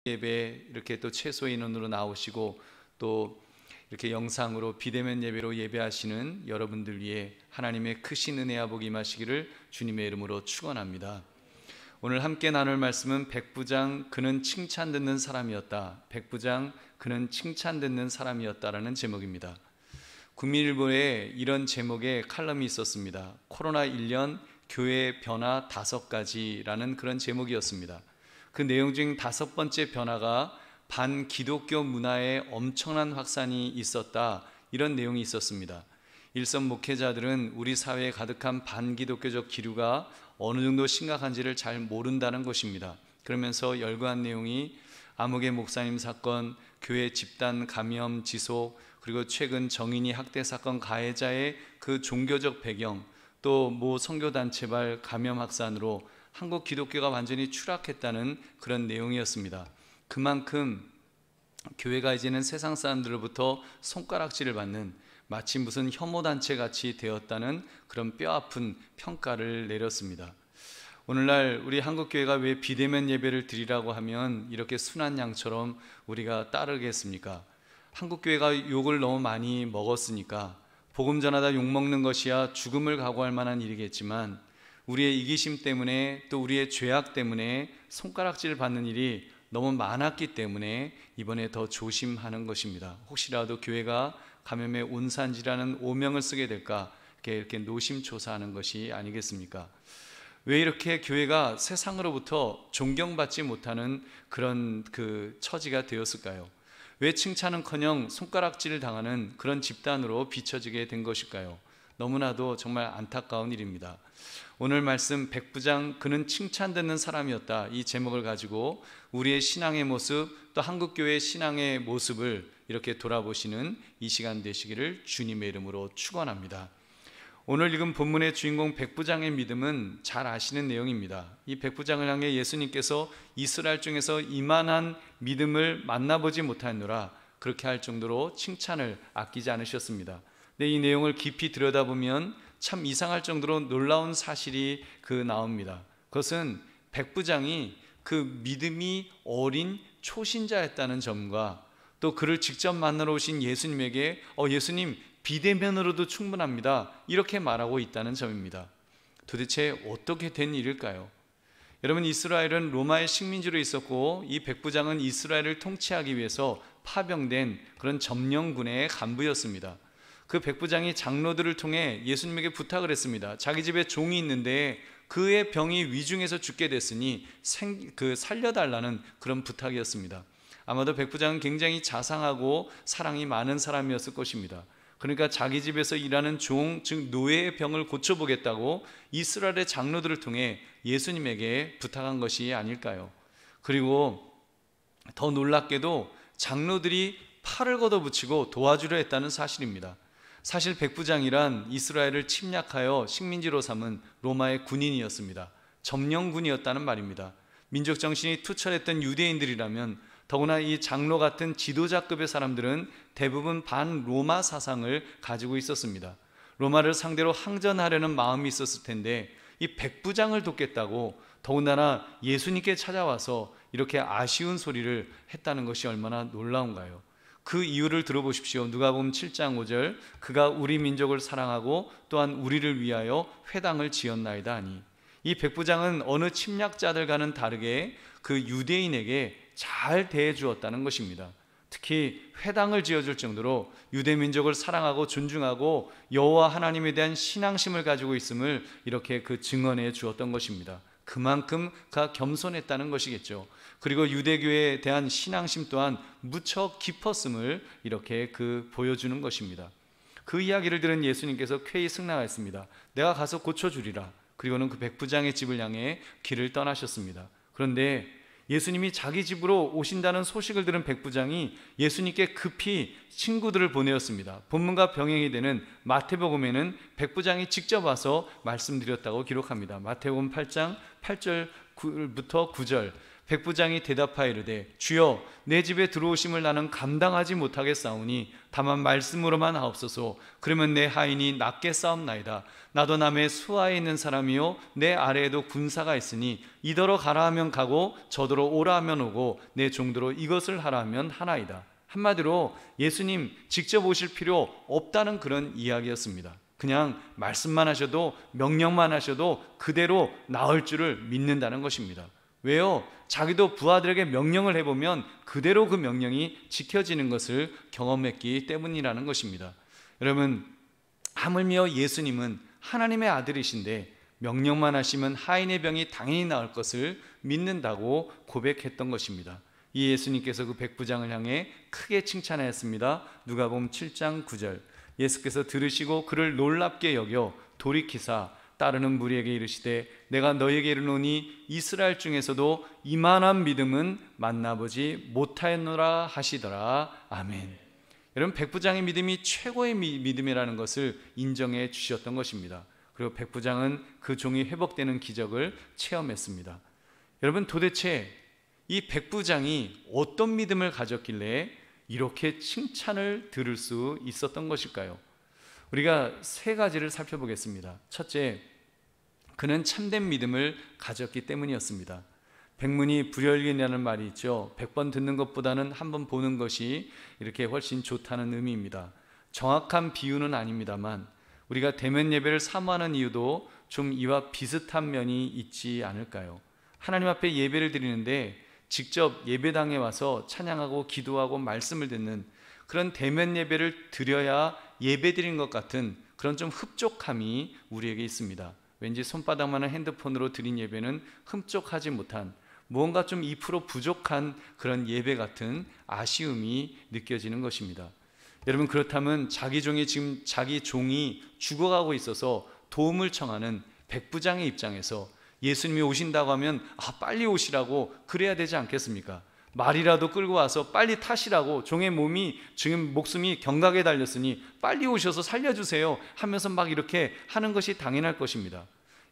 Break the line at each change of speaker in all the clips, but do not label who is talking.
예배 이렇게 또 최소 인원으로 나오시고 또 이렇게 영상으로 비대면 예배로 예배하시는 여러분들 위해 하나님의 크신 은혜와 복이 임하시기를 주님의 이름으로 축원합니다. 오늘 함께 나눌 말씀은 백부장 그는 칭찬 듣는 사람이었다. 백부장 그는 칭찬 듣는 사람이었다라는 제목입니다. 국민일보에 이런 제목의 칼럼이 있었습니다. 코로나 1년 교회 변화 5가지라는 그런 제목이었습니다. 그 내용 중 5번째 변화가 반기독교 문화의 엄청난 확산이 있었다, 이런 내용이 있었습니다. 일선 목회자들은 우리 사회에 가득한 반기독교적 기류가 어느 정도 심각한지를 잘 모른다는 것입니다. 그러면서 열거한 내용이 암흑의 목사님 사건, 교회 집단 감염 지속, 그리고 최근 정인이 학대 사건 가해자의 그 종교적 배경, 또 모 선교단체발 감염 확산으로 한국 기독교가 완전히 추락했다는 그런 내용이었습니다. 그만큼 교회가 이제는 세상 사람들로부터 손가락질을 받는 마치 무슨 혐오단체 같이 되었다는 그런 뼈아픈 평가를 내렸습니다. 오늘날 우리 한국교회가 왜 비대면 예배를 드리라고 하면 이렇게 순한 양처럼 우리가 따르겠습니까? 한국교회가 욕을 너무 많이 먹었으니까 복음 전하다 욕먹는 것이야 죽음을 각오할 만한 일이겠지만 우리의 이기심 때문에 또 우리의 죄악 때문에 손가락질 받는 일이 너무 많았기 때문에 이번에 더 조심하는 것입니다. 혹시라도 교회가 감염의 온산지라는 오명을 쓰게 될까 이렇게 노심초사하는 것이 아니겠습니까? 왜 이렇게 교회가 세상으로부터 존경받지 못하는 그런 처지가 되었을까요? 왜 칭찬은커녕 손가락질을 당하는 그런 집단으로 비춰지게 된 것일까요? 너무나도 정말 안타까운 일입니다. 오늘 말씀 백부장 그는 칭찬 듣는 사람이었다, 이 제목을 가지고 우리의 신앙의 모습, 또 한국교회의 신앙의 모습을 이렇게 돌아보시는 이 시간 되시기를 주님의 이름으로 축원합니다. 오늘 읽은 본문의 주인공 백부장의 믿음은 잘 아시는 내용입니다. 이 백부장을 향해 예수님께서 이스라엘 중에서 이만한 믿음을 만나보지 못하노라, 그렇게 할 정도로 칭찬을 아끼지 않으셨습니다. 근데 이 내용을 깊이 들여다보면 참 이상할 정도로 놀라운 사실이 나옵니다. 그것은 백부장이 그 믿음이 어린 초신자였다는 점과 또 그를 직접 만나러 오신 예수님에게 예수님 비대면으로도 충분합니다, 이렇게 말하고 있다는 점입니다. 도대체 어떻게 된 일일까요? 여러분, 이스라엘은 로마의 식민지로 있었고 이 백부장은 이스라엘을 통치하기 위해서 파병된 그런 점령군의 간부였습니다. 그 백부장이 장로들을 통해 예수님에게 부탁을 했습니다. 자기 집에 종이 있는데 그의 병이 위중해서 죽게 됐으니 살려달라는 그런 부탁이었습니다. 아마도 백부장은 굉장히 자상하고 사랑이 많은 사람이었을 것입니다. 그러니까 자기 집에서 일하는 종, 즉 노예의 병을 고쳐보겠다고 이스라엘의 장로들을 통해 예수님에게 부탁한 것이 아닐까요? 그리고 더 놀랍게도 장로들이 팔을 걷어붙이고 도와주려 했다는 사실입니다. 사실 백부장이란 이스라엘을 침략하여 식민지로 삼은 로마의 군인이었습니다. 점령군이었다는 말입니다. 민족 정신이 투철했던 유대인들이라면 더구나 이 장로 같은 지도자급의 사람들은 대부분 반로마 사상을 가지고 있었습니다. 로마를 상대로 항전하려는 마음이 있었을 텐데 이 백부장을 돕겠다고 더군다나 예수님께 찾아와서 이렇게 아쉬운 소리를 했다는 것이 얼마나 놀라운가요? 그 이유를 들어보십시오. 누가복음 7장 5절, 그가 우리 민족을 사랑하고 또한 우리를 위하여 회당을 지었나이다 하니, 이 백부장은 어느 침략자들과는 다르게 그 유대인에게 잘 대해 주었다는 것입니다. 특히 회당을 지어줄 정도로 유대 민족을 사랑하고 존중하고 여호와 하나님에 대한 신앙심을 가지고 있음을 이렇게 증언해 주었던 것입니다. 그만큼 그가 겸손했다는 것이겠죠. 그리고 유대교에 대한 신앙심 또한 무척 깊었음을 이렇게 보여주는 것입니다. 그 이야기를 들은 예수님께서 쾌히 승낙하였습니다. 내가 가서 고쳐주리라. 그리고는 그 백부장의 집을 향해 길을 떠나셨습니다. 그런데 예수님이 자기 집으로 오신다는 소식을 들은 백부장이 예수님께 급히 친구들을 보내었습니다. 본문과 병행이 되는 마태복음에는 백부장이 직접 와서 말씀드렸다고 기록합니다. 마태복음 8장 8절부터 9절, 백부장이 대답하여 이르되 주여 내 집에 들어오심을 나는 감당하지 못하겠사오니 다만 말씀으로만 하옵소서. 그러면 내 하인이 낫게 싸움나이다. 나도 남의 수하에 있는 사람이요 내 아래에도 군사가 있으니 이더러 가라 하면 가고 저더러 오라 하면 오고 내 종도로 이것을 하라 하면 하나이다. 한마디로 예수님 직접 오실 필요 없다는 그런 이야기였습니다. 그냥 말씀만 하셔도, 명령만 하셔도 그대로 나을 줄을 믿는다는 것입니다. 왜요? 자기도 부하들에게 명령을 해보면 그대로 그 명령이 지켜지는 것을 경험했기 때문이라는 것입니다. 여러분, 하물며 예수님은 하나님의 아들이신데 명령만 하시면 하인의 병이 당연히 나을 것을 믿는다고 고백했던 것입니다. 이 예수님께서 그 백부장을 향해 크게 칭찬하였습니다. 누가복음 7장 9절. 예수께서 들으시고 그를 놀랍게 여겨 돌이키사 따르는 무리에게 이르시되 내가 너희에게 이르노니 이스라엘 중에서도 이만한 믿음은 만나보지 못하였노라 하시더라. 아멘. 여러분, 백부장의 믿음이 최고의 믿음이라는 것을 인정해 주셨던 것입니다. 그리고 백부장은 그 종이 회복되는 기적을 체험했습니다. 여러분, 도대체 이 백부장이 어떤 믿음을 가졌길래 이렇게 칭찬을 들을 수 있었던 것일까요? 우리가 세 가지를 살펴보겠습니다. 첫째, 그는 참된 믿음을 가졌기 때문이었습니다. 백문이 불여일견이라는 말이 있죠. 100번 듣는 것보다는 한 번 보는 것이 이렇게 훨씬 좋다는 의미입니다. 정확한 비유는 아닙니다만 우리가 대면 예배를 사모하는 이유도 좀 이와 비슷한 면이 있지 않을까요? 하나님 앞에 예배를 드리는데 직접 예배당에 와서 찬양하고 기도하고 말씀을 듣는 그런 대면 예배를 드려야 예배 드린 것 같은 그런 좀 흡족함이 우리에게 있습니다. 왠지 손바닥만한 핸드폰으로 드린 예배는 흡족하지 못한, 무언가 좀 2% 부족한 그런 예배 같은 아쉬움이 느껴지는 것입니다. 여러분, 그렇다면 자기 종이 죽어가고 있어서 도움을 청하는 백부장의 입장에서 예수님이 오신다고 하면 빨리 오시라고 그래야 되지 않겠습니까? 말이라도 끌고 와서 빨리 타시라고, 종의 목숨이 경각에 달렸으니 빨리 오셔서 살려주세요 하면서 막 이렇게 하는 것이 당연할 것입니다.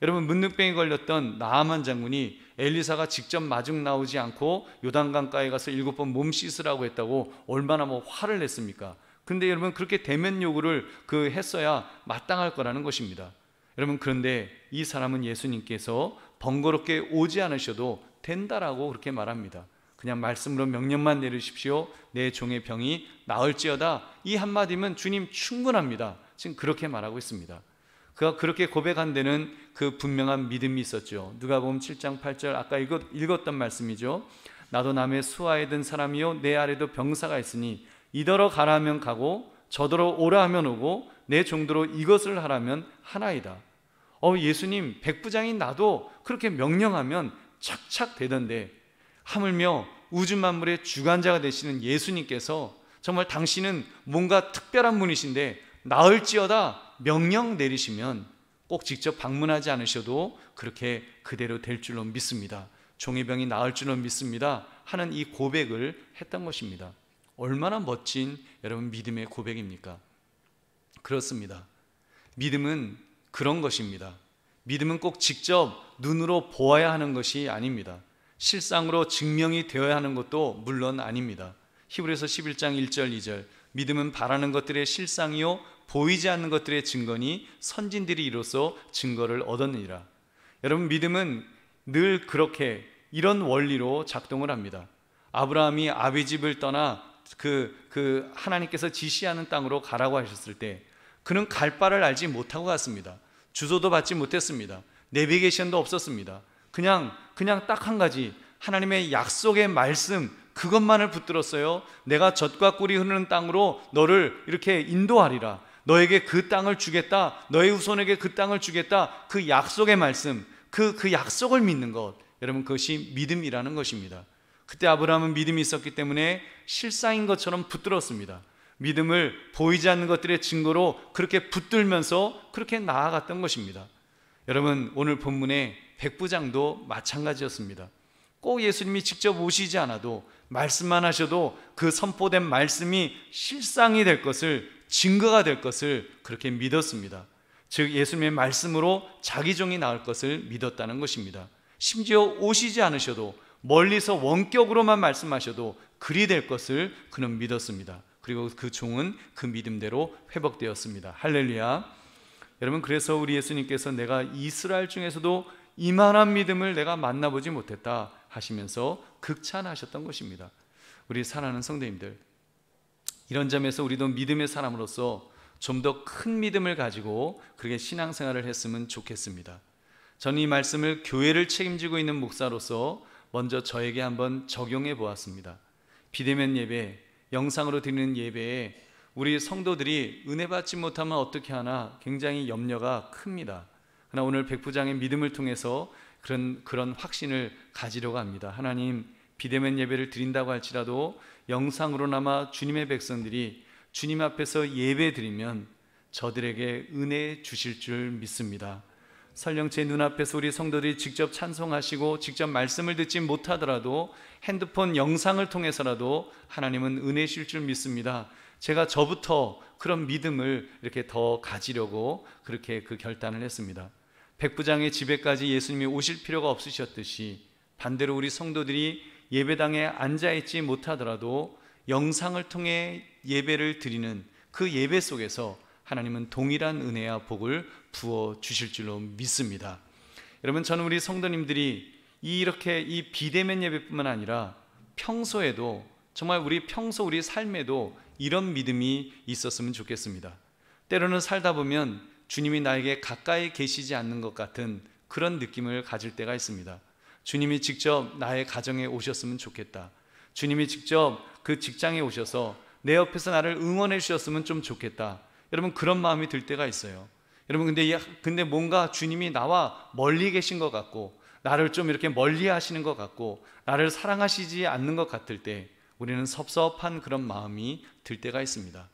여러분, 문둥병에 걸렸던 나아만 장군이 엘리사가 직접 마중 나오지 않고 요단강가에 가서 7번 몸 씻으라고 했다고 얼마나 화를 냈습니까? 그런데 여러분, 그렇게 대면 요구를 했어야 마땅할 거라는 것입니다. 여러분, 그런데 이 사람은 예수님께서 번거롭게 오지 않으셔도 된다라고 그렇게 말합니다. 그냥 말씀으로 명령만 내리십시오. 내 종의 병이 나을지어다. 이 한마디면 주님 충분합니다. 지금 그렇게 말하고 있습니다. 그가 그렇게 고백한 데는 그 분명한 믿음이 있었죠. 누가복음 7장 8절, 아까 읽었던 말씀이죠. 나도 남의 수하에 든 사람이요 내 아래도 병사가 있으니 이더러 가라 하면 가고 저더러 오라 하면 오고 내 종도로 이것을 하라면 하나이다. 예수님, 백부장인 나도 그렇게 명령하면 착착 되던데 하물며 우주 만물의 주관자가 되시는 예수님께서 정말 당신은 뭔가 특별한 분이신데 나을지어다 명령 내리시면 꼭 직접 방문하지 않으셔도 그렇게 그대로 될 줄로 믿습니다. 종의 병이 나을 줄로 믿습니다 하는 이 고백을 했던 것입니다. 얼마나 멋진 여러분 믿음의 고백입니까? 그렇습니다. 믿음은 그런 것입니다. 믿음은 꼭 직접 눈으로 보아야 하는 것이 아닙니다. 실상으로 증명이 되어야 하는 것도 물론 아닙니다. 히브리서 11장 1절 2절, 믿음은 바라는 것들의 실상이요 보이지 않는 것들의 증거니 선진들이 이로써 증거를 얻었느니라. 여러분, 믿음은 늘 그렇게 이런 원리로 작동을 합니다. 아브라함이 아비 집을 떠나 하나님께서 지시하는 땅으로 가라고 하셨을 때 그는 갈 바를 알지 못하고 갔습니다. 주소도 받지 못했습니다. 내비게이션도 없었습니다. 그냥 딱 한 가지, 하나님의 약속의 말씀, 그것만을 붙들었어요. 내가 젖과 꿀이 흐르는 땅으로 너를 이렇게 인도하리라. 너에게 그 땅을 주겠다. 너의 후손에게 그 땅을 주겠다. 그 약속의 말씀, 그 약속을 믿는 것, 여러분, 그것이 믿음이라는 것입니다. 그때 아브라함은 믿음이 있었기 때문에 실상인 것처럼 붙들었습니다. 믿음을 보이지 않는 것들의 증거로 그렇게 붙들면서 그렇게 나아갔던 것입니다. 여러분, 오늘 본문의 백부장도 마찬가지였습니다. 꼭 예수님이 직접 오시지 않아도 말씀만 하셔도 그 선포된 말씀이 실상이 될 것을, 증거가 될 것을 그렇게 믿었습니다. 즉 예수님의 말씀으로 자기 종이 나을 것을 믿었다는 것입니다. 심지어 오시지 않으셔도 멀리서 원격으로만 말씀하셔도 그리 될 것을 그는 믿었습니다. 그리고 그 종은 그 믿음대로 회복되었습니다. 할렐루야. 여러분, 그래서 우리 예수님께서 내가 이스라엘 중에서도 이만한 믿음을 내가 만나보지 못했다 하시면서 극찬하셨던 것입니다. 우리 사랑하는 성도님들, 이런 점에서 우리도 믿음의 사람으로서 좀 더 큰 믿음을 가지고 그렇게 신앙생활을 했으면 좋겠습니다. 저는 이 말씀을 교회를 책임지고 있는 목사로서 먼저 저에게 한번 적용해 보았습니다. 비대면 예배, 영상으로 드리는 예배에 우리 성도들이 은혜 받지 못하면 어떻게 하나 굉장히 염려가 큽니다. 그러나 오늘 백부장의 믿음을 통해서 그런 확신을 가지려고 합니다. 하나님, 비대면 예배를 드린다고 할지라도 영상으로나마 주님의 백성들이 주님 앞에서 예배 드리면 저들에게 은혜 주실 줄 믿습니다. 설령 제 눈앞에서 우리 성도들이 직접 찬송하시고 직접 말씀을 듣지 못하더라도 핸드폰 영상을 통해서라도 하나님은 은혜 주실 줄 믿습니다. 제가 저부터 그런 믿음을 이렇게 더 가지려고 그렇게 그 결단을 했습니다. 백부장의 집에까지 예수님이 오실 필요가 없으셨듯이 반대로 우리 성도들이 예배당에 앉아있지 못하더라도 영상을 통해 예배를 드리는 그 예배 속에서 하나님은 동일한 은혜와 복을 부어 주실 줄로 믿습니다. 여러분, 저는 우리 성도님들이 이렇게 이 비대면 예배뿐만 아니라 평소에도 정말 우리 삶에도 이런 믿음이 있었으면 좋겠습니다. 때로는 살다 보면 주님이 나에게 가까이 계시지 않는 것 같은 그런 느낌을 가질 때가 있습니다. 주님이 직접 나의 가정에 오셨으면 좋겠다. 주님이 직접 그 직장에 오셔서 내 옆에서 나를 응원해 주셨으면 좀 좋겠다. 여러분, 그런 마음이 들 때가 있어요. 여러분, 근데 뭔가 주님이 나와 멀리 계신 것 같고 나를 좀 이렇게 멀리 하시는 것 같고 나를 사랑하시지 않는 것 같을 때 우리는 섭섭한 그런 마음이 들 때가 있습니다.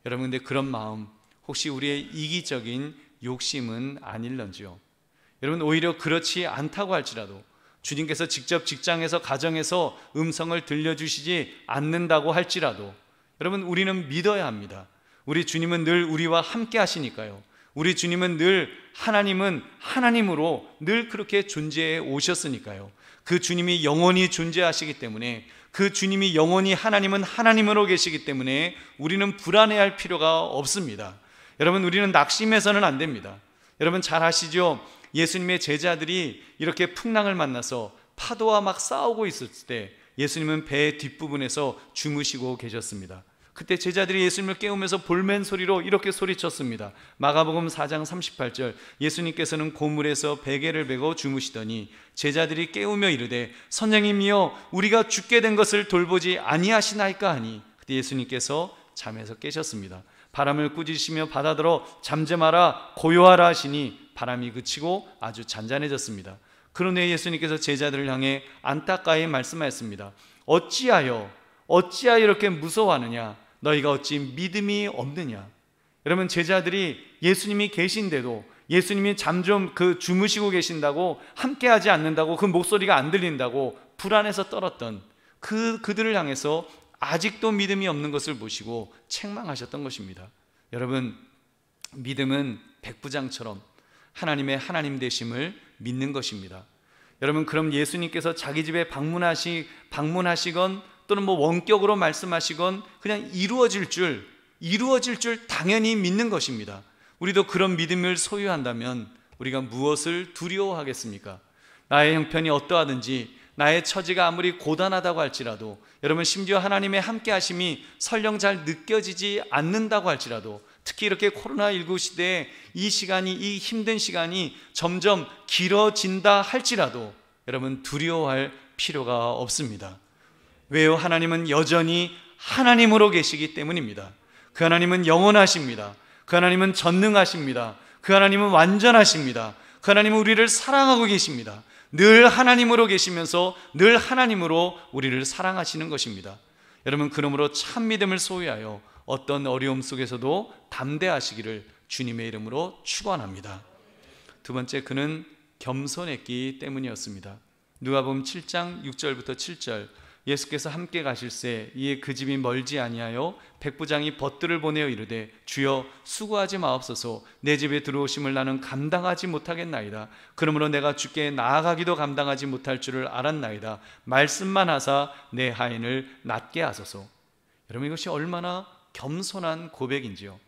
여러분, 근데 그런 마음 혹시 우리의 이기적인 욕심은 아닐런지요? 여러분, 오히려 그렇지 않다고 할지라도 주님께서 직접 직장에서 가정에서 음성을 들려주시지 않는다고 할지라도 여러분, 우리는 믿어야 합니다. 우리 주님은 늘 우리와 함께 하시니까요. 우리 주님은 늘 하나님은 하나님으로 늘 그렇게 존재해 오셨으니까요. 그 주님이 영원히 존재하시기 때문에 그 주님이 영원히 하나님은 하나님으로 계시기 때문에 우리는 불안해할 필요가 없습니다. 여러분, 우리는 낙심해서는 안 됩니다. 여러분 잘 아시죠? 예수님의 제자들이 이렇게 풍랑을 만나서 파도와 막 싸우고 있을 때 예수님은 배 뒷부분에서 주무시고 계셨습니다. 그때 제자들이 예수님을 깨우면서 볼멘 소리로 이렇게 소리쳤습니다. 마가복음 4장 38절, 예수님께서는 고물에서 베개를 베고 주무시더니 제자들이 깨우며 이르되 선생님이여, 우리가 죽게 된 것을 돌보지 아니하시나이까 하니 그때 예수님께서 잠에서 깨셨습니다. 바람을 꾸짖으시며 바다더러 잠잠하라 고요하라 하시니 바람이 그치고 아주 잔잔해졌습니다. 그런 후에 예수님께서 제자들을 향해 안타까이 말씀하였습니다. 어찌하여 이렇게 무서워하느냐? 너희가 어찌 믿음이 없느냐? 여러분, 제자들이 예수님이 계신데도 예수님이 잠좀 주무시고 계신다고, 함께하지 않는다고, 그 목소리가 안 들린다고 불안해서 떨었던 그들을 향해서 아직도 믿음이 없는 것을 보시고 책망하셨던 것입니다. 여러분, 믿음은 백부장처럼 하나님의 하나님 되심을 믿는 것입니다. 여러분, 그럼 예수님께서 자기 집에 방문하시건 또는 원격으로 말씀하시건 그냥 이루어질 줄 당연히 믿는 것입니다. 우리도 그런 믿음을 소유한다면 우리가 무엇을 두려워하겠습니까? 나의 형편이 어떠하든지, 나의 처지가 아무리 고단하다고 할지라도, 여러분 심지어 하나님의 함께 하심이 설령 잘 느껴지지 않는다고 할지라도, 특히 이렇게 코로나19 시대에 이 힘든 시간이 점점 길어진다 할지라도 여러분 두려워할 필요가 없습니다. 왜요? 하나님은 여전히 하나님으로 계시기 때문입니다. 그 하나님은 영원하십니다. 그 하나님은 전능하십니다. 그 하나님은 완전하십니다. 그 하나님은 우리를 사랑하고 계십니다. 늘 하나님으로 계시면서 늘 하나님으로 우리를 사랑하시는 것입니다. 여러분, 그러므로 참 믿음을 소유하여 어떤 어려움 속에서도 담대하시기를 주님의 이름으로 축원합니다. 두 번째, 그는 겸손했기 때문이었습니다. 누가복음 7장 6절부터 7절, 예수께서 함께 가실새 이에 그 집이 멀지 아니하여 백부장이 벗들을 보내어 이르되 주여 수고하지 마옵소서. 내 집에 들어오심을 나는 감당하지 못하겠나이다. 그러므로 내가 주께 나아가기도 감당하지 못할 줄을 알았나이다. 말씀만 하사 내 하인을 낫게 하소서. 여러분, 이것이 얼마나 겸손한 고백인지요.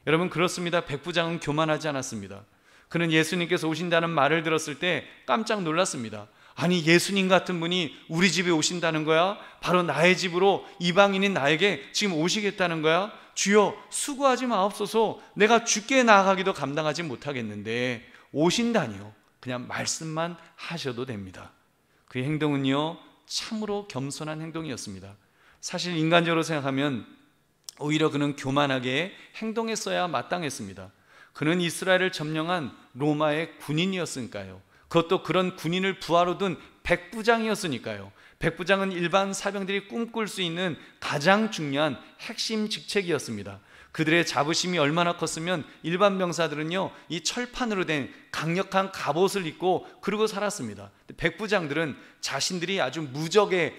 여러분, 그렇습니다. 백부장은 교만하지 않았습니다. 그는 예수님께서 오신다는 말을 들었을 때 깜짝 놀랐습니다. 아니, 예수님 같은 분이 우리 집에 오신다는 거야? 바로 나의 집으로 이방인인 나에게 지금 오시겠다는 거야? 주여 수고하지 마옵소서. 내가 주께 나아가기도 감당하지 못하겠는데 오신다니요. 그냥 말씀만 하셔도 됩니다. 그의 행동은요, 참으로 겸손한 행동이었습니다. 사실 인간적으로 생각하면 오히려 그는 교만하게 행동했어야 마땅했습니다. 그는 이스라엘을 점령한 로마의 군인이었으니까요. 그것도 그런 군인을 부하로 둔 백부장이었으니까요. 백부장은 일반 사병들이 꿈꿀 수 있는 가장 중요한 핵심 직책이었습니다. 그들의 자부심이 얼마나 컸으면 일반 병사들은요, 이 철판으로 된 강력한 갑옷을 입고 그러고 살았습니다. 백부장들은 자신들이 아주 무적의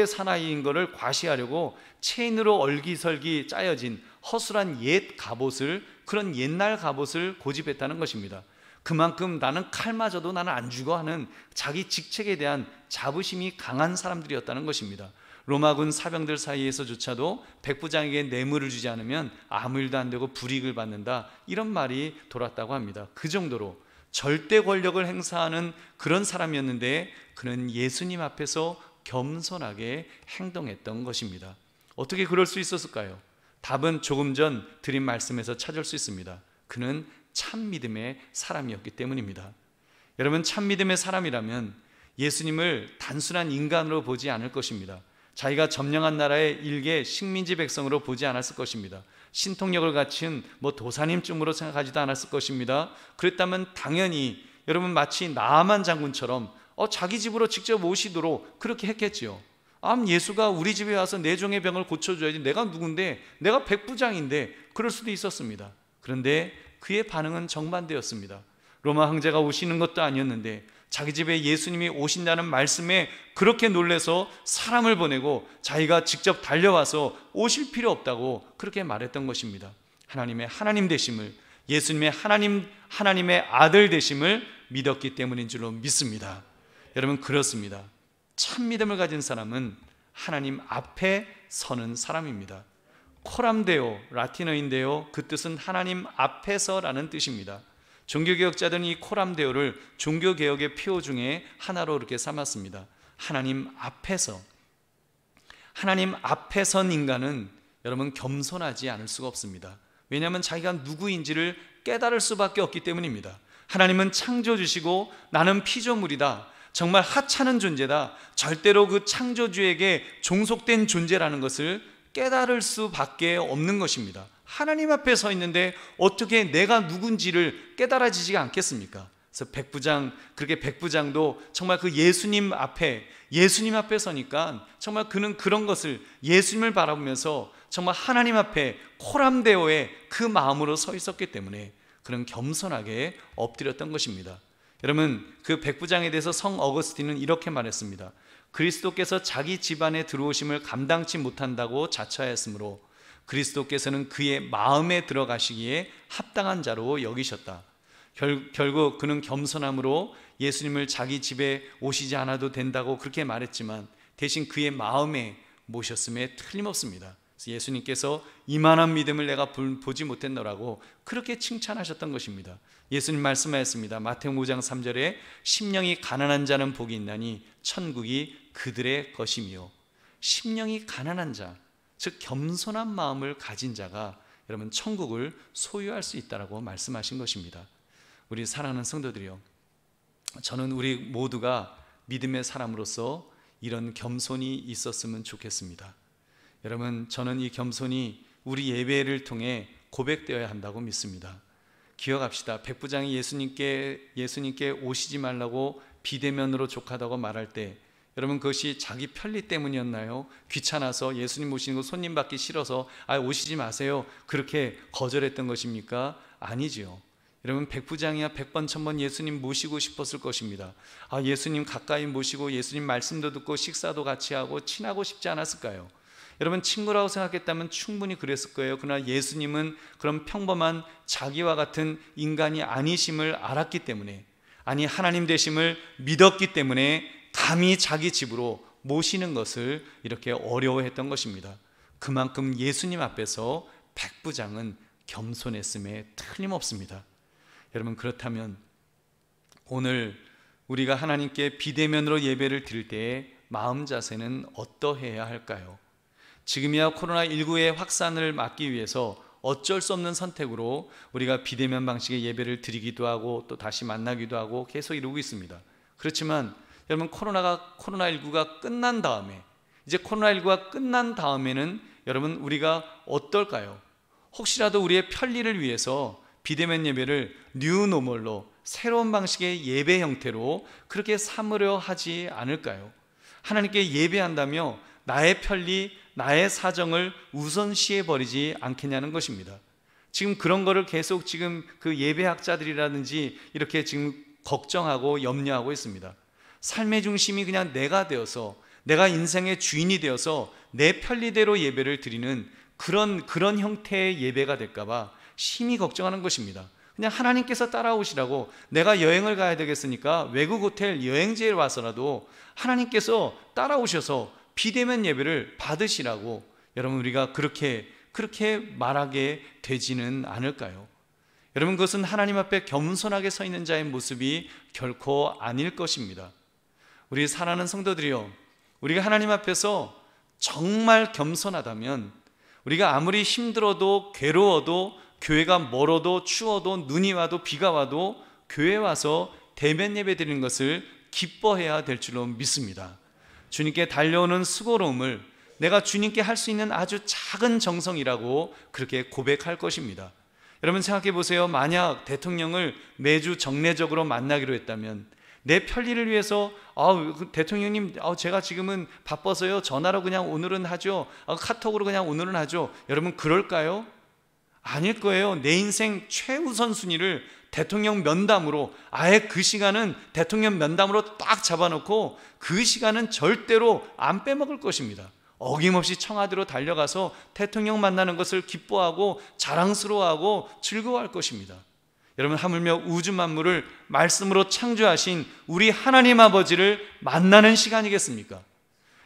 사나이인 것을 과시하려고 체인으로 얼기설기 짜여진 허술한 옛 갑옷을, 그런 옛날 갑옷을 고집했다는 것입니다. 그만큼 나는 칼 맞아도 나는 안 죽어 하는 자기 직책에 대한 자부심이 강한 사람들이었다는 것입니다. 로마군 사병들 사이에서조차도 백부장에게 뇌물을 주지 않으면 아무 일도 안 되고 불이익을 받는다, 이런 말이 돌았다고 합니다. 그 정도로 절대 권력을 행사하는 그런 사람이었는데 그는 예수님 앞에서 겸손하게 행동했던 것입니다. 어떻게 그럴 수 있었을까요? 답은 조금 전 드린 말씀에서 찾을 수 있습니다. 그는 참 믿음의 사람이었기 때문입니다. 여러분, 참 믿음의 사람이라면 예수님을 단순한 인간으로 보지 않을 것입니다. 자기가 점령한 나라의 일개 식민지 백성으로 보지 않았을 것입니다. 신통력을 갖춘 도사님쯤으로 생각하지도 않았을 것입니다. 그랬다면 당연히 여러분, 마치 나아만 장군처럼 자기 집으로 직접 오시도록 그렇게 했겠지요. 예수가 우리 집에 와서 내 종의 병을 고쳐줘야지, 내가 누군데, 내가 백부장인데, 그럴 수도 있었습니다. 그런데 그의 반응은 정반대였습니다. 로마 황제가 오시는 것도 아니었는데 자기 집에 예수님이 오신다는 말씀에 그렇게 놀라서 사람을 보내고 자기가 직접 달려와서 오실 필요 없다고 그렇게 말했던 것입니다. 하나님의 하나님 되심을, 예수님의 하나님의 아들 되심을 믿었기 때문인 줄로 믿습니다. 여러분, 그렇습니다. 참 믿음을 가진 사람은 하나님 앞에 서는 사람입니다. 코람데오, 라틴어인데요, 그 뜻은 하나님 앞에서라는 뜻입니다. 종교개혁자들은 이 코람데오를 종교개혁의 표 중에 하나로 이렇게 삼았습니다. 하나님 앞에서. 하나님 앞에 선 인간은 여러분, 겸손하지 않을 수가 없습니다. 왜냐하면 자기가 누구인지를 깨달을 수밖에 없기 때문입니다. 하나님은 창조주시고 나는 피조물이다, 정말 하찮은 존재다, 절대로 그 창조주에게 종속된 존재라는 것을 깨달을 수밖에 없는 것입니다. 하나님 앞에 서 있는데 어떻게 내가 누군지를 깨달아지지가 않겠습니까? 그래서 그렇게 백부장도 정말 그 예수님 앞에 서니까 정말 그는 그런 것을, 예수님을 바라보면서 정말 하나님 앞에 코람데오의 그 마음으로 서 있었기 때문에 그는 겸손하게 엎드렸던 것입니다. 여러분, 그 백부장에 대해서 성 어거스틴은 이렇게 말했습니다. 그리스도께서 자기 집안에 들어오심을 감당치 못한다고 자처하였으므로 그리스도께서는 그의 마음에 들어가시기에 합당한 자로 여기셨다. 결국 그는 겸손함으로 예수님을 자기 집에 오시지 않아도 된다고 그렇게 말했지만 대신 그의 마음에 모셨음에 틀림없습니다. 그래서 예수님께서 이만한 믿음을 내가 보지 못했노라고 그렇게 칭찬하셨던 것입니다. 예수님 말씀하셨습니다. 마태복음 5장 3절에 심령이 가난한 자는 복이 있나니 천국이 그들의 것이며, 심령이 가난한 자, 즉 겸손한 마음을 가진 자가 여러분 천국을 소유할 수 있다라고 말씀하신 것입니다. 우리 사랑하는 성도들이요, 저는 우리 모두가 믿음의 사람으로서 이런 겸손이 있었으면 좋겠습니다. 여러분, 저는 이 겸손이 우리 예배를 통해 고백되어야 한다고 믿습니다. 기억합시다. 백부장이 예수님께 오시지 말라고 비대면으로 족하다고 말할 때 여러분, 그것이 자기 편리 때문이었나요? 귀찮아서 예수님 모시는 거 손님 받기 싫어서 오시지 마세요, 그렇게 거절했던 것입니까? 아니지요. 여러분 백부장이야 100번 1000번 예수님 모시고 싶었을 것입니다. 예수님 가까이 모시고 예수님 말씀도 듣고 식사도 같이 하고 친하고 싶지 않았을까요? 여러분 친구라고 생각했다면 충분히 그랬을 거예요. 그러나 예수님은 그런 평범한 자기와 같은 인간이 아니심을 알았기 때문에, 아니 하나님 되심을 믿었기 때문에 감히 자기 집으로 모시는 것을 이렇게 어려워했던 것입니다. 그만큼 예수님 앞에서 백부장은 겸손했음에 틀림없습니다. 여러분 그렇다면 오늘 우리가 하나님께 비대면으로 예배를 드릴 때의 마음 자세는 어떠해야 할까요? 지금이야 코로나19의 확산을 막기 위해서 어쩔 수 없는 선택으로 우리가 비대면 방식의 예배를 드리기도 하고 또 다시 만나기도 하고 계속 이루고 있습니다. 그렇지만 여러분 코로나19가 끝난 다음에, 이제 코로나19가 끝난 다음에는 여러분 우리가 어떨까요? 혹시라도 우리의 편리를 위해서 비대면 예배를 뉴노멀로 새로운 방식의 예배 형태로 그렇게 삼으려 하지 않을까요? 하나님께 예배한다며 나의 편리, 나의 사정을 우선시해 버리지 않겠냐는 것입니다. 지금 그런 거를 계속 지금 그 예배학자들이라든지 이렇게 지금 걱정하고 염려하고 있습니다. 삶의 중심이 그냥 내가 되어서, 내가 인생의 주인이 되어서 내 편리대로 예배를 드리는 그런 형태의 예배가 될까봐 심히 걱정하는 것입니다. 그냥 하나님께서 따라오시라고, 내가 여행을 가야 되겠으니까 외국 호텔 여행지에 와서라도 하나님께서 따라오셔서 비대면 예배를 받으시라고 여러분 우리가 그렇게 말하게 되지는 않을까요? 여러분 그것은 하나님 앞에 겸손하게 서 있는 자의 모습이 결코 아닐 것입니다. 우리 사랑하는 성도들이요, 우리가 하나님 앞에서 정말 겸손하다면 우리가 아무리 힘들어도 괴로워도 교회가 멀어도 추워도 눈이 와도 비가 와도 교회에 와서 대면 예배 드리는 것을 기뻐해야 될 줄로 믿습니다. 주님께 달려오는 수고로움을 내가 주님께 할 수 있는 아주 작은 정성이라고 그렇게 고백할 것입니다. 여러분 생각해 보세요. 만약 대통령을 매주 정례적으로 만나기로 했다면, 내 편리를 위해서 대통령님 제가 지금은 바빠서요 전화로 그냥 오늘은 하죠, 카톡으로 그냥 오늘은 하죠, 여러분 그럴까요? 아닐 거예요. 내 인생 최우선 순위를 대통령 면담으로, 아예 그 시간은 대통령 면담으로 딱 잡아놓고 그 시간은 절대로 안 빼먹을 것입니다. 어김없이 청와대로 달려가서 대통령 만나는 것을 기뻐하고 자랑스러워하고 즐거워할 것입니다. 여러분 하물며 우주 만물을 말씀으로 창조하신 우리 하나님 아버지를 만나는 시간이겠습니까?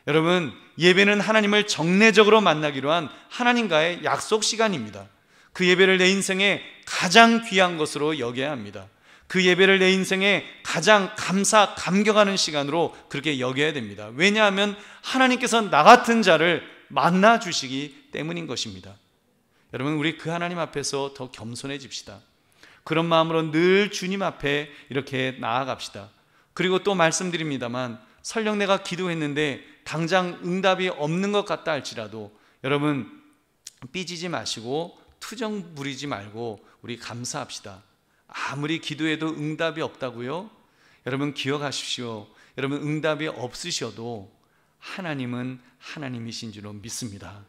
여러분 예배는 하나님을 정례적으로 만나기로 한 하나님과의 약속 시간입니다. 그 예배를 내 인생에 가장 귀한 것으로 여겨야 합니다. 그 예배를 내 인생에 가장 감격하는 시간으로 그렇게 여겨야 됩니다. 왜냐하면 하나님께서 나 같은 자를 만나 주시기 때문인 것입니다. 여러분 우리 그 하나님 앞에서 더 겸손해집시다. 그런 마음으로 늘 주님 앞에 이렇게 나아갑시다. 그리고 또 말씀드립니다만, 설령 내가 기도했는데 당장 응답이 없는 것 같다 할지라도 여러분 삐지지 마시고 투정 부리지 말고 우리 감사합시다. 아무리 기도해도 응답이 없다고요? 여러분 기억하십시오. 여러분 응답이 없으셔도 하나님은 하나님이신 줄로 믿습니다.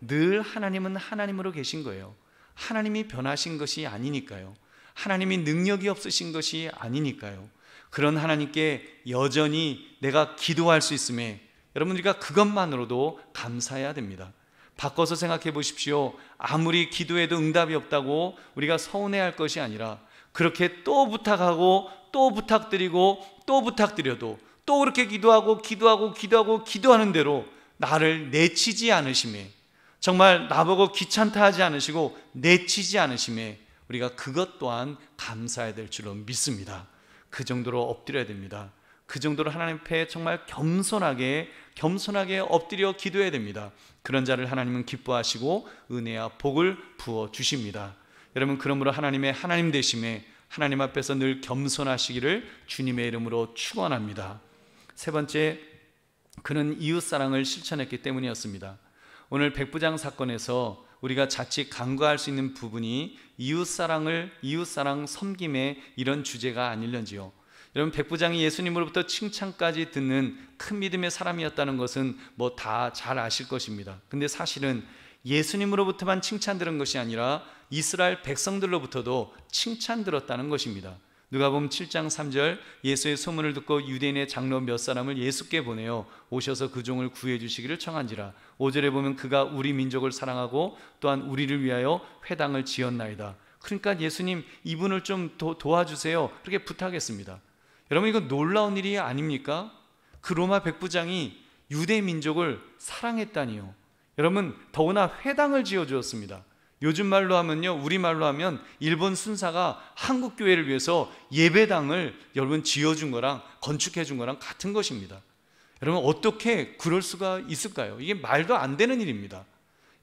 늘 하나님은 하나님으로 계신 거예요. 하나님이 변하신 것이 아니니까요. 하나님이 능력이 없으신 것이 아니니까요. 그런 하나님께 여전히 내가 기도할 수 있음에 여러분 우리가 그것만으로도 감사해야 됩니다. 바꿔서 생각해 보십시오. 아무리 기도해도 응답이 없다고 우리가 서운해할 것이 아니라, 그렇게 또 부탁하고 또 부탁드리고 또 부탁드려도 또 그렇게 기도하는 대로 나를 내치지 않으심에, 정말 나보고 귀찮다 하지 않으시고 내치지 않으심에 우리가 그것 또한 감사해야 될 줄로 믿습니다. 그 정도로 엎드려야 됩니다. 그 정도로 하나님 앞에 정말 겸손하게 엎드려 기도해야 됩니다. 그런 자를 하나님은 기뻐하시고 은혜와 복을 부어 주십니다. 여러분 그러므로 하나님의 하나님 되심에 하나님 앞에서 늘 겸손하시기를 주님의 이름으로 축원합니다. 세 번째, 그는 이웃사랑을 실천했기 때문이었습니다. 오늘 백부장 사건에서 우리가 자칫 간과할 수 있는 부분이 이웃사랑 섬김의 이런 주제가 아닐런지요. 여러분 백부장이 예수님으로부터 칭찬까지 듣는 큰 믿음의 사람이었다는 것은 뭐 다 잘 아실 것입니다. 근데 사실은 예수님으로부터만 칭찬 들은 것이 아니라 이스라엘 백성들로부터도 칭찬 들었다는 것입니다. 누가복음 7장 3절, 예수의 소문을 듣고 유대인의 장로 몇 사람을 예수께 보내어 오셔서 그 종을 구해 주시기를 청한지라. 5절에 보면 그가 우리 민족을 사랑하고 또한 우리를 위하여 회당을 지었나이다. 그러니까 예수님 이분을 좀 도와주세요, 그렇게 부탁했습니다. 여러분, 이거 놀라운 일이 아닙니까? 그 로마 백부장이 유대 민족을 사랑했다니요. 여러분, 더구나 회당을 지어주었습니다. 요즘 말로 하면요, 우리말로 하면 일본 순사가 한국 교회를 위해서 예배당을 여러분 지어준 거랑 건축해 준 거랑 같은 것입니다. 여러분, 어떻게 그럴 수가 있을까요? 이게 말도 안 되는 일입니다.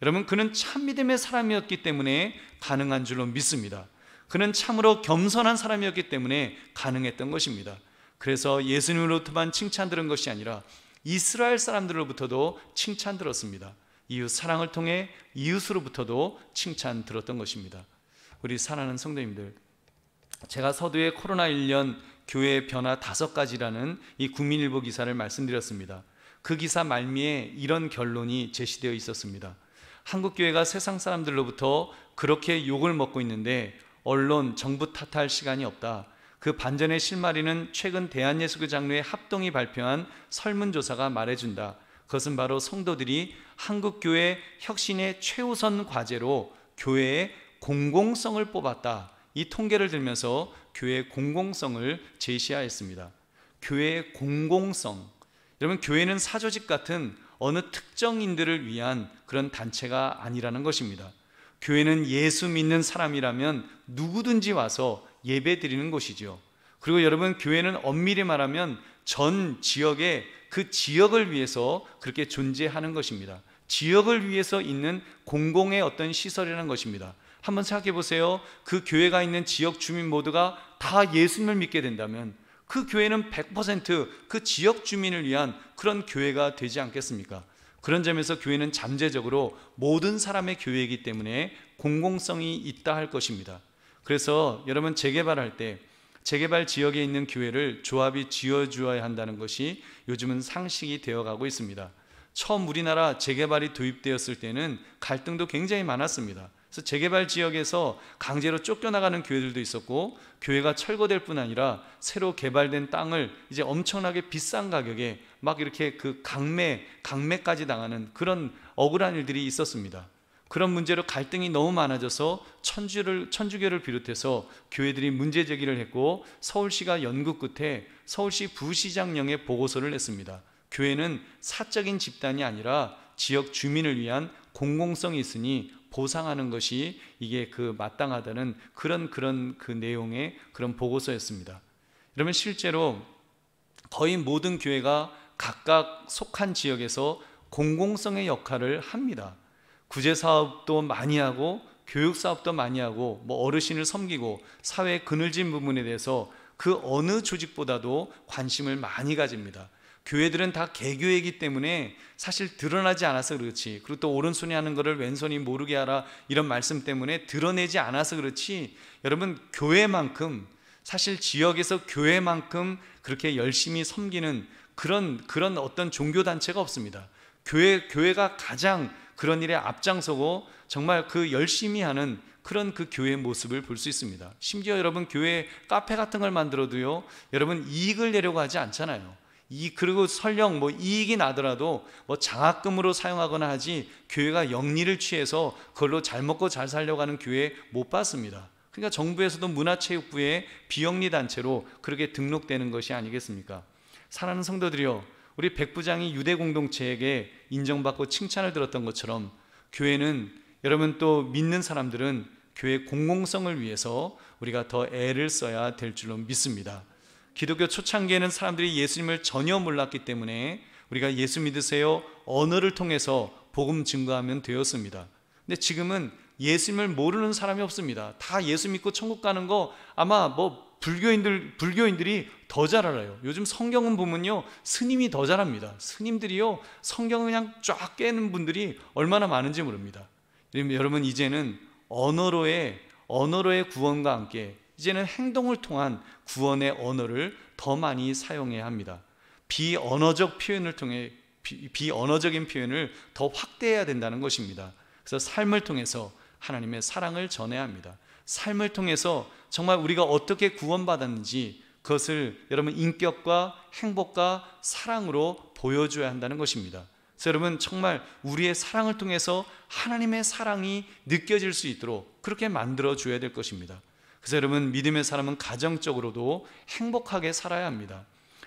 여러분, 그는 참 믿음의 사람이었기 때문에 가능한 줄로 믿습니다. 그는 참으로 겸손한 사람이었기 때문에 가능했던 것입니다. 그래서 예수님으로부터만 칭찬 들은 것이 아니라 이스라엘 사람들로부터도 칭찬 들었습니다. 이웃 사랑을 통해 이웃으로부터도 칭찬 들었던 것입니다. 우리 사랑하는 성도님들, 제가 서두에 코로나 1년 교회의 변화 5가지라는 이 국민일보 기사를 말씀드렸습니다. 그 기사 말미에 이런 결론이 제시되어 있었습니다. 한국교회가 세상 사람들로부터 그렇게 욕을 먹고 있는데 언론, 정부 탓할 시간이 없다. 그 반전의 실마리는 최근 대한예수교 장로회 합동이 발표한 설문조사가 말해준다. 그것은 바로 성도들이 한국교회 혁신의 최우선 과제로 교회의 공공성을 뽑았다. 이 통계를 들면서 교회의 공공성을 제시하였습니다. 교회의 공공성, 여러분, 교회는 사조직 같은 어느 특정인들을 위한 그런 단체가 아니라는 것입니다. 교회는 예수 믿는 사람이라면 누구든지 와서 예배 드리는 곳이죠. 그리고 여러분, 교회는 엄밀히 말하면 전 지역의 그 지역을 위해서 그렇게 존재하는 것입니다. 지역을 위해서 있는 공공의 어떤 시설이라는 것입니다. 한번 생각해 보세요. 그 교회가 있는 지역 주민 모두가 다 예수님을 믿게 된다면 그 교회는 100% 지역 주민을 위한 그런 교회가 되지 않겠습니까? 그런 점에서 교회는 잠재적으로 모든 사람의 교회이기 때문에 공공성이 있다 할 것입니다. 그래서 여러분, 재개발할 때 재개발 지역에 있는 교회를 조합이 지어주어야 한다는 것이 요즘은 상식이 되어가고 있습니다. 처음 우리나라 재개발이 도입되었을 때는 갈등도 굉장히 많았습니다. 그래서 재개발 지역에서 강제로 쫓겨나가는 교회들도 있었고, 교회가 철거될 뿐 아니라 새로 개발된 땅을 이제 엄청나게 비싼 가격에 막 이렇게 그 강매까지 당하는 그런 억울한 일들이 있었습니다. 그런 문제로 갈등이 너무 많아져서 천주교를 비롯해서 교회들이 문제 제기를 했고, 서울시가 연구 끝에 서울시 부시장령에 보고서를 냈습니다. 교회는 사적인 집단이 아니라 지역 주민을 위한 공공성이 있으니 보상하는 것이 이게 그 마땅하다는 그런 그 내용의 그런 보고서였습니다. 여러분, 실제로 거의 모든 교회가 각각 속한 지역에서 공공성의 역할을 합니다. 구제사업도 많이 하고 교육사업도 많이 하고 어르신을 섬기고 사회의 그늘진 부분에 대해서 그 어느 조직보다도 관심을 많이 가집니다. 교회들은 다 개교회이기 때문에 사실 드러나지 않아서 그렇지, 그리고 또 오른손이 하는 것을 왼손이 모르게 하라, 이런 말씀 때문에 드러내지 않아서 그렇지, 여러분, 교회만큼, 사실 지역에서 교회만큼 그렇게 열심히 섬기는 그런 어떤 종교단체가 없습니다. 교회가 가장 그런 일에 앞장서고 정말 그 열심히 하는 그런 그 교회의 모습을 볼 수 있습니다. 심지어 여러분, 교회 카페 같은 걸 만들어도요, 여러분, 이익을 내려고 하지 않잖아요. 그리고 설령 이익이 나더라도 장학금으로 사용하거나 하지, 교회가 영리를 취해서 그걸로 잘 먹고 잘 살려고 하는 교회 못 봤습니다. 그러니까 정부에서도 문화체육부의 비영리 단체로 그렇게 등록되는 것이 아니겠습니까? 사랑하는 성도들이여, 우리 백부장이 유대 공동체에게 인정받고 칭찬을 들었던 것처럼 교회는, 여러분, 또 믿는 사람들은 교회 공공성을 위해서 우리가 더 애를 써야 될 줄로 믿습니다. 기독교 초창기에는 사람들이 예수님을 전혀 몰랐기 때문에 우리가 예수 믿으세요 언어를 통해서 복음 증거하면 되었습니다. 근데 지금은 예수님을 모르는 사람이 없습니다. 다 예수 믿고 천국 가는 거 아마 불교인들이 더 잘 알아요. 요즘 성경은 보면요, 스님이 더 잘합니다. 스님들이요, 성경을 그냥 쫙 깨는 분들이 얼마나 많은지 모릅니다. 여러분, 이제는 언어로의 구원과 함께 이제는 행동을 통한 구원의 언어를 더 많이 사용해야 합니다. 비언어적인 표현을 더 확대해야 된다는 것입니다. 그래서 삶을 통해서 하나님의 사랑을 전해야 합니다. 삶을 통해서 정말 우리가 어떻게 구원받았는지 그것을 여러분 인격과 행복과 사랑으로 보여줘야 한다는 것입니다. 그래서 여러분 정말 우리의 사랑을 통해서 하나님의 사랑이 느껴질 수 있도록 그렇게 만들어줘야 될 것입니다. 그래서 여러분 믿음의 사람은 가정적으로도 행복하게 살아야 합니다.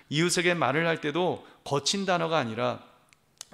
이웃에게 말을 할 때도 거친 단어가 아니라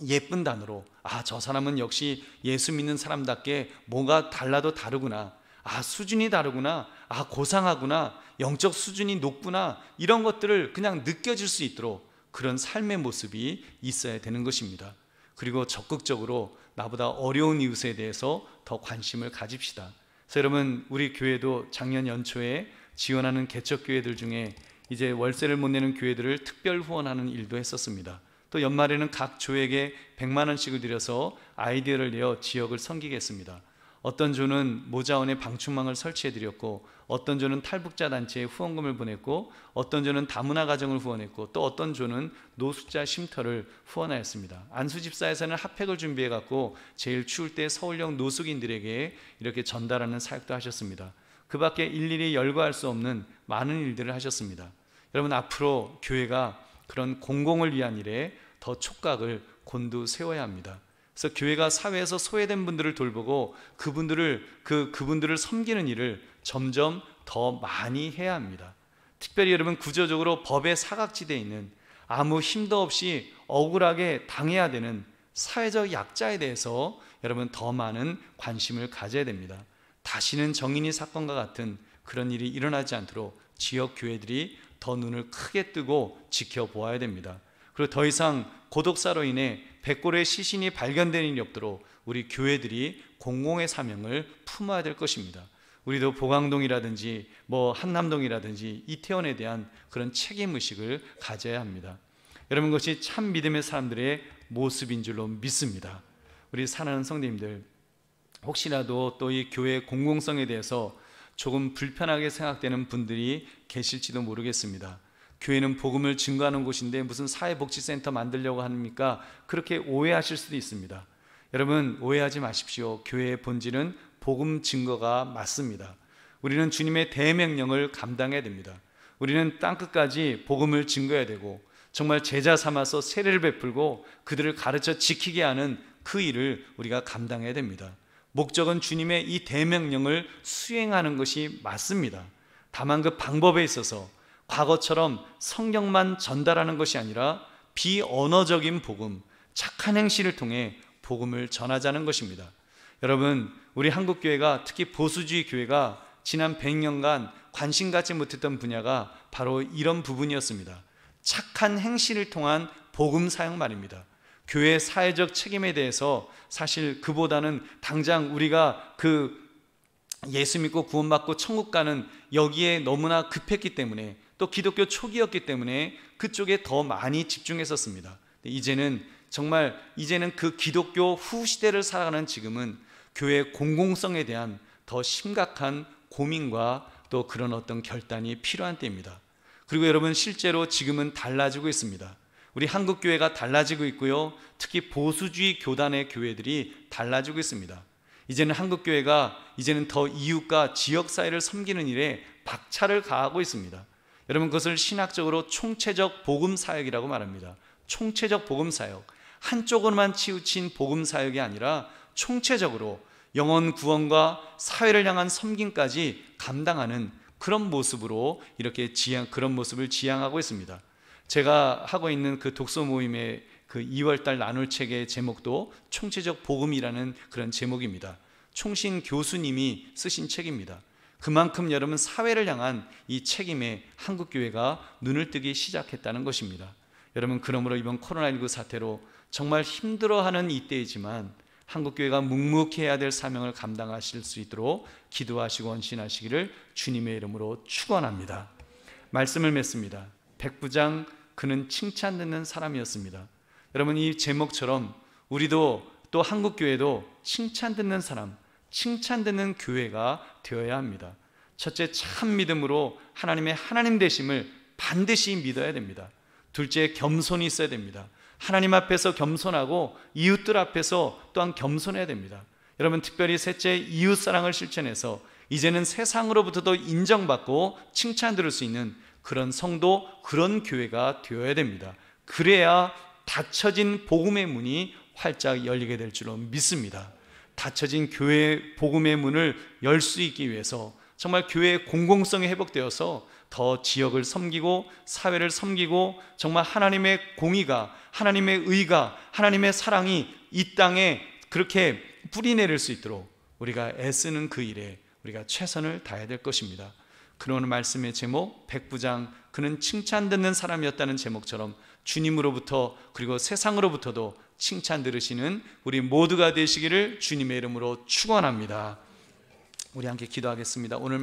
예쁜 단어로, 저 사람은 역시 예수 믿는 사람답게 뭔가 달라도 다르구나, 수준이 다르구나, 고상하구나, 영적 수준이 높구나, 이런 것들을 그냥 느껴질 수 있도록 그런 삶의 모습이 있어야 되는 것입니다. 그리고 적극적으로 나보다 어려운 이웃에 대해서 더 관심을 가집시다. 그래서 여러분 우리 교회도 작년 연초에 지원하는 개척교회들 중에 이제 월세를 못 내는 교회들을 특별 후원하는 일도 했었습니다. 또 연말에는 각 조에게 100만 원씩을 들여서 아이디어를 내어 지역을 섬기겠습니다. 어떤 조는 모자원에 방충망을 설치해드렸고, 어떤 조는 탈북자 단체에 후원금을 보냈고, 어떤 조는 다문화 가정을 후원했고, 또 어떤 조는 노숙자 쉼터를 후원하였습니다. 안수집사에서는 핫팩을 준비해갖고 제일 추울 때 서울역 노숙인들에게 이렇게 전달하는 사역도 하셨습니다. 그 밖에 일일이 열거할 수 없는 많은 일들을 하셨습니다. 여러분 앞으로 교회가 그런 공공을 위한 일에 더 촉각을 곤두세워야 합니다. 그래서 교회가 사회에서 소외된 분들을 돌보고 그분들을 섬기는 일을 점점 더 많이 해야 합니다. 특별히 여러분 구조적으로 법의 사각지대에 있는 아무 힘도 없이 억울하게 당해야 되는 사회적 약자에 대해서 여러분 더 많은 관심을 가져야 됩니다. 다시는 정인이 사건과 같은 그런 일이 일어나지 않도록 지역 교회들이 더 눈을 크게 뜨고 지켜보아야 됩니다. 그리고 더 이상 고독사로 인해 백골의 시신이 발견되는 일이 없도록 우리 교회들이 공공의 사명을 품어야 될 것입니다. 우리도 보강동이라든지 한남동이라든지 이태원에 대한 그런 책임의식을 가져야 합니다. 여러분 그것이 참 믿음의 사람들의 모습인 줄로 믿습니다. 우리 사랑하는 성도님들, 혹시라도 또 이 교회의 공공성에 대해서 조금 불편하게 생각되는 분들이 계실지도 모르겠습니다. 교회는 복음을 증거하는 곳인데 무슨 사회복지센터 만들려고 합니까? 그렇게 오해하실 수도 있습니다. 여러분 오해하지 마십시오. 교회의 본질은 복음 증거가 맞습니다. 우리는 주님의 대명령을 감당해야 됩니다. 우리는 땅끝까지 복음을 증거해야 되고 정말 제자 삼아서 세례를 베풀고 그들을 가르쳐 지키게 하는 그 일을 우리가 감당해야 됩니다. 목적은 주님의 이 대명령을 수행하는 것이 맞습니다. 다만 그 방법에 있어서 과거처럼 성경만 전달하는 것이 아니라 비언어적인 복음, 착한 행실을 통해 복음을 전하자는 것입니다. 여러분 우리 한국교회가, 특히 보수주의 교회가 지난 100년간 관심 갖지 못했던 분야가 바로 이런 부분이었습니다. 착한 행실을 통한 복음 사역 말입니다. 교회의 사회적 책임에 대해서 사실 그보다는 당장 우리가 예수 믿고 구원받고 천국 가는 여기에 너무나 급했기 때문에, 또 기독교 초기였기 때문에 그쪽에 더 많이 집중했었습니다. 이제는 그 기독교 후 시대를 살아가는 지금은 교회의 공공성에 대한 더 심각한 고민과 또 그런 어떤 결단이 필요한 때입니다. 그리고 여러분 실제로 지금은 달라지고 있습니다. 우리 한국교회가 달라지고 있고요, 특히 보수주의 교단의 교회들이 달라지고 있습니다. 이제는 한국교회가 더 이웃과 지역사회를 섬기는 일에 박차를 가하고 있습니다. 여러분 그것을 신학적으로 총체적 복음사역이라고 말합니다. 총체적 복음사역, 한쪽으로만 치우친 복음사역이 아니라 총체적으로 영혼 구원과 사회를 향한 섬김까지 감당하는 그런 모습으로 그런 모습을 지향하고 있습니다. 제가 하고 있는 그 독서 모임의 그 2월달 나눌 책의 제목도 총체적 복음이라는 그런 제목입니다. 총신 교수님이 쓰신 책입니다. 그만큼 여러분 사회를 향한 이 책임에 한국교회가 눈을 뜨기 시작했다는 것입니다. 여러분 그러므로 이번 코로나19 사태로 정말 힘들어하는 이때이지만 한국교회가 묵묵해야 될 사명을 감당하실 수 있도록 기도하시고 헌신하시기를 주님의 이름으로 축원합니다. 말씀을 맺습니다. 백부장 그는 칭찬 듣는 사람이었습니다. 여러분 이 제목처럼 우리도 또 한국교회도 칭찬 듣는 사람, 칭찬 듣는 교회가 되어야 합니다. 첫째, 참 믿음으로 하나님의 하나님 되심을 반드시 믿어야 됩니다. 둘째, 겸손이 있어야 됩니다. 하나님 앞에서 겸손하고 이웃들 앞에서 또한 겸손해야 됩니다. 여러분, 특별히 셋째, 이웃사랑을 실천해서 이제는 세상으로부터도 인정받고 칭찬 들을 수 있는 그런 성도, 그런 교회가 되어야 됩니다. 그래야 닫혀진 복음의 문이 활짝 열리게 될 줄로 믿습니다. 닫혀진 교회 복음의 문을 열 수 있기 위해서 정말 교회의 공공성이 회복되어서 더 지역을 섬기고 사회를 섬기고 정말 하나님의 공의가, 하나님의 의가, 하나님의 사랑이 이 땅에 그렇게 뿌리내릴 수 있도록 우리가 애쓰는 그 일에 우리가 최선을 다해야 될 것입니다. 그런 말씀의 제목, 백부장 그는 칭찬 듣는 사람이었다는 제목처럼 주님으로부터 그리고 세상으로부터도 칭찬 들으시는 우리 모두가 되시기를 주님의 이름으로 축원합니다. 우리 함께 기도하겠습니다. 오늘